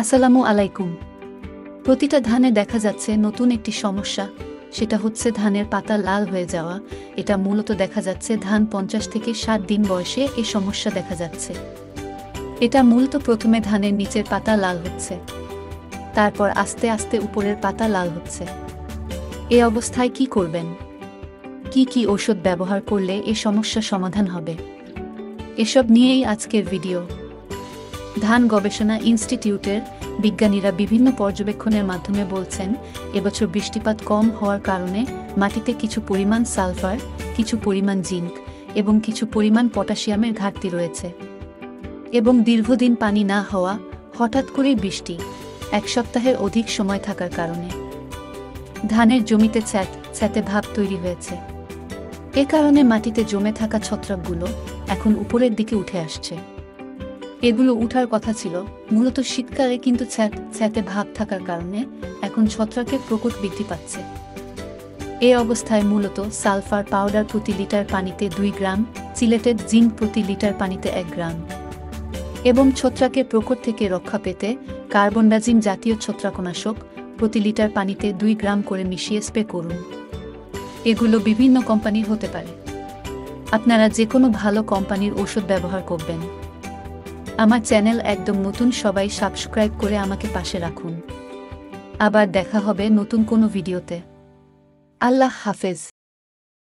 আসসালামু আলাইকুম। প্রতিটা ধানে দেখা যাচ্ছে নতুন একটি সমস্যা, সেটা হচ্ছে ধানের পাতা লাল হয়ে যাওয়া। এটা মূলত দেখা যাচ্ছে ধান 50 থেকে 60 দিন বয়সে এই সমস্যা দেখা যাচ্ছে। এটা মূলত প্রথমে ধানের নিচের পাতা লাল হচ্ছে, তারপর আস্তে আস্তে উপরের পাতা লাল হচ্ছে। এই অবস্থায় কি করবেন? কি ঔষধ ব্যবহার করলে এই সমস্যা সমাধান হবে? এসব নিয়েই আজকের ভিডিও। ধান গবেষণা ইনস্টিটিউটের বিজ্ঞানীরা বিভিন্ন পর্যবেক্ষণের মাধ্যমে বলছেন, এবছর বৃষ্টিপাত কম হওয়ার কারণে মাটিতে কিছু পরিমাণ সালফার, কিছু পরিমাণ জিঙ্ক এবং কিছু পরিমাণ পটাশিয়ামের ঘাটতি রয়েছে। এবং দীর্ঘদিন পানি না হওয়া, হঠাৎ করেই বৃষ্টি, এক সপ্তাহের অধিক সময় থাকার কারণে ধানের জমিতে ছ্যাঁতে ভাব তৈরি হয়েছে। এ কারণে মাটিতে জমে থাকা ছত্রাকগুলো এখন উপরের দিকে উঠে আসছে। এগুলো উঠার কথা ছিল মূলত শীতকালে, কিন্তু ছ্যাঁতে ভাব থাকার কারণে এখন ছত্রাকের প্রকোপ বৃদ্ধি পাচ্ছে। এ অবস্থায় মূলত সালফার পাউডার প্রতি লিটার পানিতে 2 গ্রাম, সিলেটেড জিঙ্ক প্রতি লিটার পানিতে 1 গ্রাম এবং ছত্রাকের প্রকোপ থেকে রক্ষা পেতে কার্বনডাজিম জাতীয় ছত্রাকনাশক প্রতি লিটার পানিতে 2 গ্রাম করে মিশিয়ে স্প্রে করুন। এগুলো বিভিন্ন কোম্পানির হতে পারে, আপনারা যে কোনো ভালো কোম্পানির ওষুধ ব্যবহার করবেন। আমার চ্যানেল একদম নতুন, সবাই সাবস্ক্রাইব করে আমাকে পাশে রাখুন। আবার দেখা হবে নতুন কোনো ভিডিওতে। আল্লাহ হাফেজ।